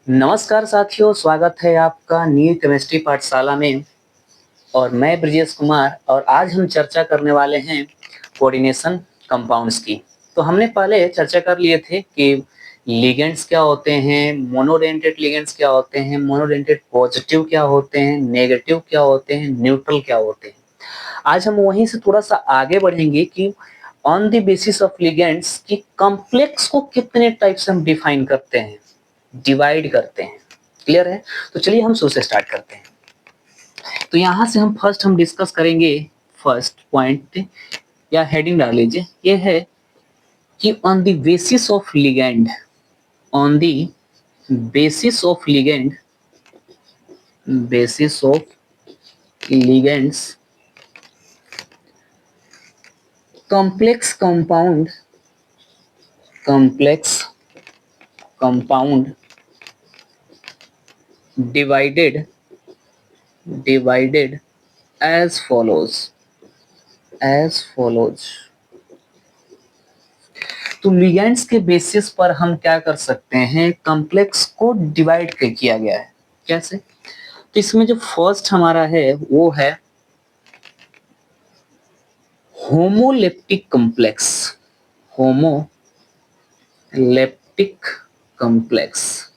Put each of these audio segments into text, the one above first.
नमस्कार साथियों, स्वागत है आपका न्यू केमिस्ट्री पाठशाला में। और मैं ब्रजेश कुमार और आज हम चर्चा करने वाले हैं कोऑर्डिनेशन कंपाउंड्स की। तो हमने पहले चर्चा कर लिए थे कि लिगेंड्स क्या होते हैं, मोनोडेंटेड लिगेंड्स क्या होते हैं, मोनोडेंटेड पॉजिटिव क्या होते हैं, नेगेटिव क्या होते हैं, न्यूट्रल क्या होते हैं। आज हम वहीं से थोड़ा सा आगे बढ़ेंगे कि on the basis of ligands की कॉम्प्लेक्स को कितने टाइप से हम डिफाइन करते हैं, डिवाइड करते हैं। क्लियर है? तो चलिए हम शुरू से स्टार्ट करते हैं। तो यहां से हम डिस्कस करेंगे फर्स्ट पॉइंट या हेडिंग डाल लीजिए, ये है कि on the basis of ligand, on the basis of ligand, basis of ligands complex compound, complex compound divided, divided as follows, as follows। तो लिगेंड्स के बेसिस पर हम क्या कर सकते हैं, कॉम्प्लेक्स को डिवाइड किया गया है। कैसे? तो इसमें जो फर्स्ट हमारा है वो है homoleptic complex, homoleptic complex.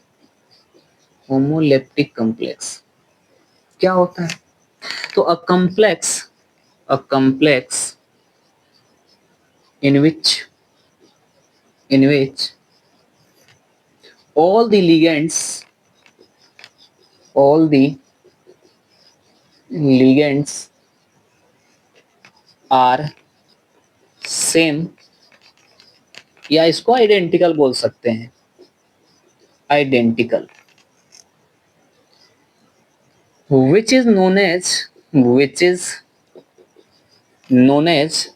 Homoleptic complex क्या होता है? तो अ complex in which all the ligands, all the ligands are same, या इसको आइडेंटिकल बोल सकते हैं, identical, which is known as, which is known as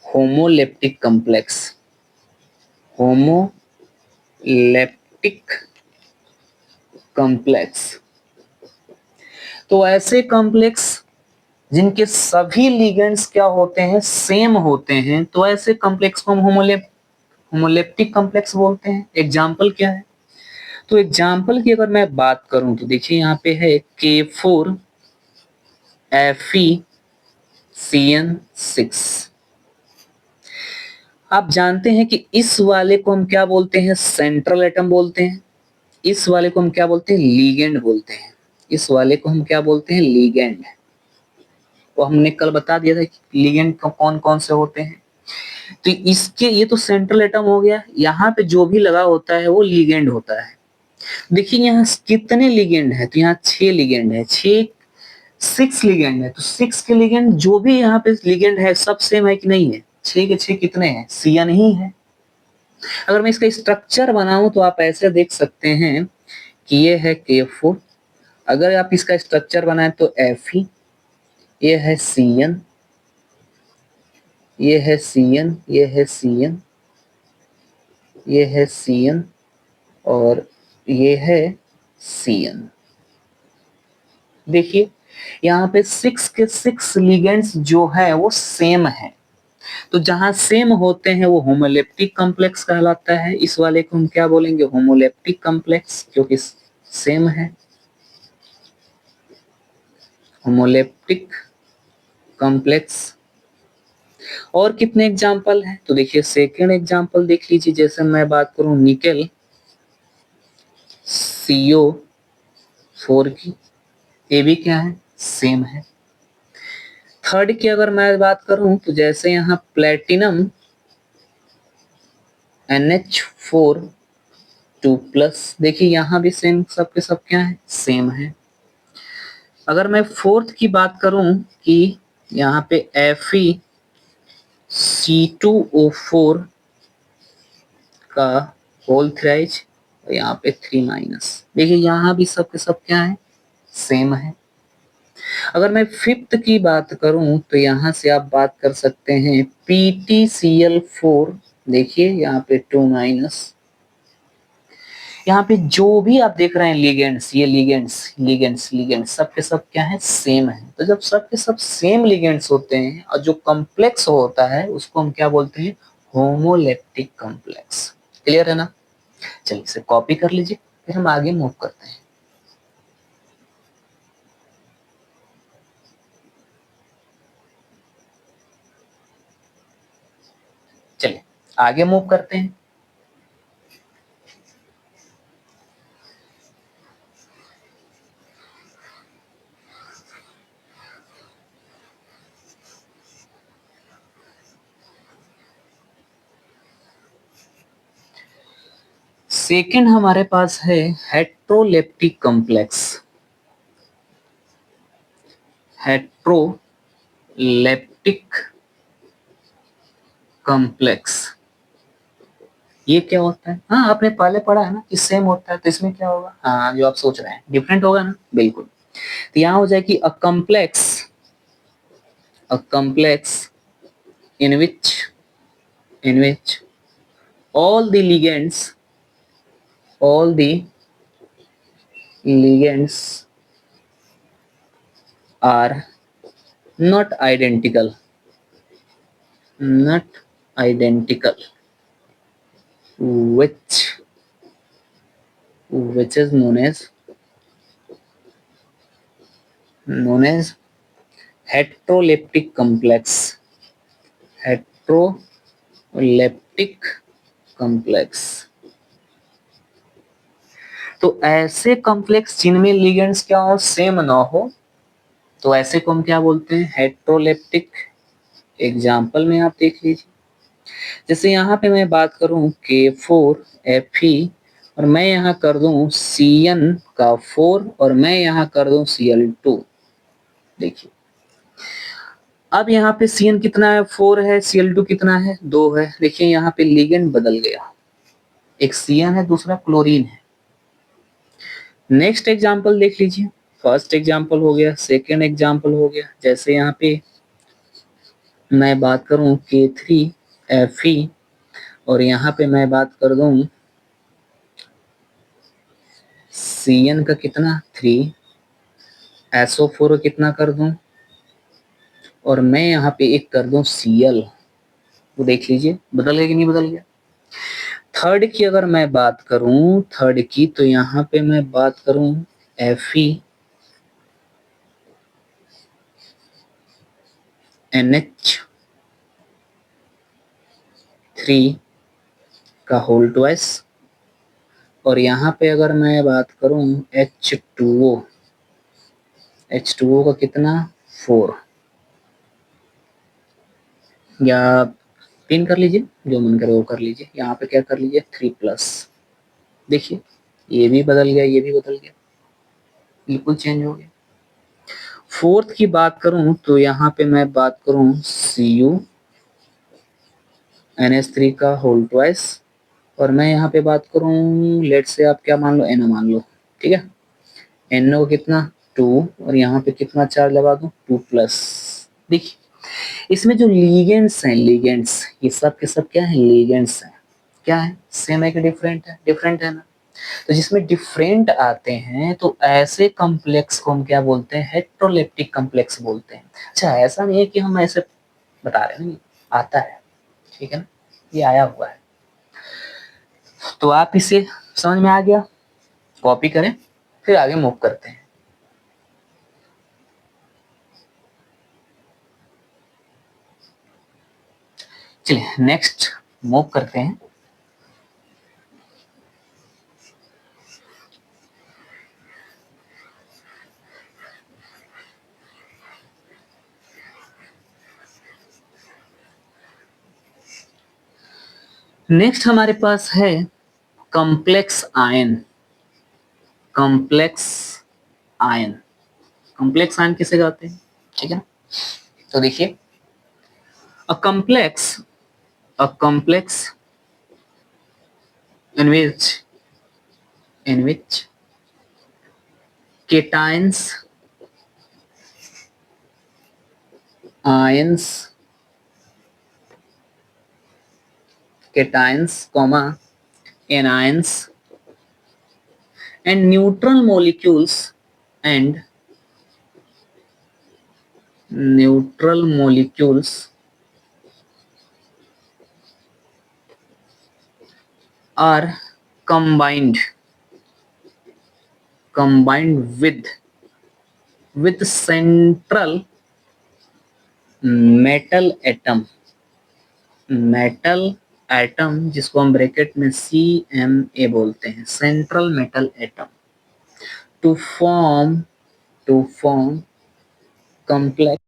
homoleptic complex, homoleptic complex। तो ऐसे कॉम्प्लेक्स जिनके सभी लिगेंड्स क्या होते हैं, सेम होते हैं, तो ऐसे कॉम्प्लेक्स को हम होमोलेप्टिक कॉम्प्लेक्स बोलते हैं। एग्जाम्पल क्या है? तो एग्जाम्पल की अगर मैं बात करूं तो देखिए यहाँ पे है K4FeCN6। आप जानते हैं कि इस वाले को हम क्या बोलते हैं, सेंट्रल एटम बोलते हैं। इस वाले को हम क्या बोलते हैं, लीगेंड बोलते हैं। इस वाले को हम क्या बोलते हैं, लीगेंड। तो हमने कल बता दिया था कि लीगेंड कौन कौन से होते हैं। तो इसके, ये तो सेंट्रल एटम हो गया, यहाँ पे जो भी लगा होता है वो लीगेंड होता है। देखिए यहाँ कितने लिगेंड है, तो यहाँ 6 लिगेंड है, 6 लिगेंड है। तो 6 के लिगेंड जो भी यहाँ पे लिगेंड है सब सेम है कि नहीं है? 6 के 6 कितने हैं, CN ही है। अगर मैं इसका स्ट्रक्चर बनाऊं तो आप ऐसे देख सकते हैं कि ये है K4, अगर आप इसका स्ट्रक्चर बनाएं तो Fe, ये है CN, ये है CN, ये है CN, ये है CN और ये है CN। देखिए यहाँ पे 6 के 6 लिगेंड्स जो है वो सेम है। तो जहां सेम होते हैं वो होमोलेप्टिक कॉम्प्लेक्स कहलाता है। इस वाले को हम क्या बोलेंगे, होमोलेप्टिक कॉम्प्लेक्स, क्योंकि सेम है। Homoleptic complex. और कितने एग्जाम्पल हैं? तो देखिए सेकेंड एग्जाम्पल देख लीजिए। जैसे मैं बात करूं निकेल CO4 की, ये भी क्या है, सेम है। थर्ड की अगर मैं बात करूं तो जैसे यहाँ प्लेटिनम NH4 2+, देखिए यहाँ भी सेम, सबके सब क्या है, सेम है। अगर मैं फोर्थ की बात करूं कि यहाँ पे FeC2O4 का होल थ्राइज, यहाँ पे 3-, देखिए यहाँ भी सबके सब क्या है, सेम है। अगर मैं फिफ्थ की बात करूं तो यहाँ से आप बात कर सकते हैं PtCl4, देखिए यहाँ पे 2-, यहाँ पे जो भी आप देख रहे हैं लिगेंड्स, ये लिगेंड्स सबके सब क्या है, सेम है। तो जब सबके सब सेम लिगेंड्स होते हैं और जो कॉम्प्लेक्स होता है उसको हम क्या बोलते हैं, होमोलेप्टिक कॉम्प्लेक्स। क्लियर है ना? चलिए इसे कॉपी कर लीजिए, फिर हम आगे मूव करते हैं। चलिए आगे मूव करते हैं। सेकंड हमारे पास है हेट्रोलेप्टिक कॉम्प्लेक्स। हेट्रोलेप्टिक कॉम्प्लेक्स ये क्या होता है? हाँ आपने पहले पढ़ा है ना कि सेम होता है, तो इसमें क्या होगा? हाँ जो आप सोच रहे हैं डिफरेंट होगा ना, बिल्कुल। तो यहाँ हो जाएगी a complex in which all the ligands are not identical, not identical, which is known as heteroleptic complex, heteroleptic complex। तो ऐसे कॉम्प्लेक्स जिनमें लिगेंड्स क्या हो, सेम ना हो, तो ऐसे को हम क्या बोलते हैं? हेट्रोलेप्टिक। एग्जाम्पल में आप देख लीजिए, जैसे यहाँ पे मैं बात करूं K4Fe और मैं यहाँ कर दूं Cn का 4 और मैं यहाँ कर दूं Cl2। देखिए अब यहाँ पे Cn कितना है? 4 है। Cl2 कितना है? 2 है। देखिए यहाँ पे लिगेंड बदल गया, एक Cn है दूसरा क्लोरीन है। नेक्स्ट एग्जाम्पल देख लीजिए, फर्स्ट एग्जाम्पल हो गया, सेकेंड एग्जाम्पल हो गया। जैसे यहाँ पे मैं बात करूं K3Fe और यहाँ पे मैं बात कर दूं Cn का कितना? 3, SO4 का कितना कर दूं और मैं यहाँ पे एक कर दूं Cl। वो देख लीजिए बदल गया कि नहीं बदल गया। थर्ड की अगर मैं बात करूं, थर्ड की, तो यहाँ पे मैं बात करूं FeNH3 का होल ट्वाइस और यहाँ पे अगर मैं बात करूं H2O का कितना? 4, या पिन कर लीजिए, जो मन करे वो कर लीजिए। यहाँ पे क्या कर लीजिए? 3+। देखिए ये भी बदल गया, ये भी बदल गया, बिल्कुल चेंज हो गया। फोर्थ की बात करूं तो यहाँ पे मैं बात करूं CuNH3 का होल ट्वाइस और मैं यहाँ पे बात करूं, लेट से आप क्या मान लो? NO मान लो, ठीक है। NO को कितना? 2 और यहाँ पे कितना चार्ज लगा दूं? 2+। देखिए इसमें जो लिगेंड्स हैं, लिगेंड्स ये सब के सब क्या है? लिगेंड्स हैं। क्या है? सेम है कि डिफरेंट है? डिफरेंट है ना। तो जिसमें डिफरेंट आते हैं तो ऐसे कॉम्प्लेक्स को हम क्या बोलते हैं? हेट्रोलेप्टिक कॉम्प्लेक्स बोलते हैं। अच्छा ऐसा नहीं है कि हम ऐसे बता रहे हैं, नहीं आता है, ठीक है ना, ये आया हुआ है। तो आप इसे समझ में आ गया, कॉपी करें फिर आगे मूव करते हैं। चलिए नेक्स्ट मूव करते हैं। नेक्स्ट हमारे पास है complex ion. Complex ion, complex ion किसे कहते हैं? ठीक है ना। तो देखिए अ complex in which cations, ions, comma anions and neutral molecules are combined with central metal atom जिसको हम ब्रैकेट में CMA बोलते हैं, central metal atom, to form complex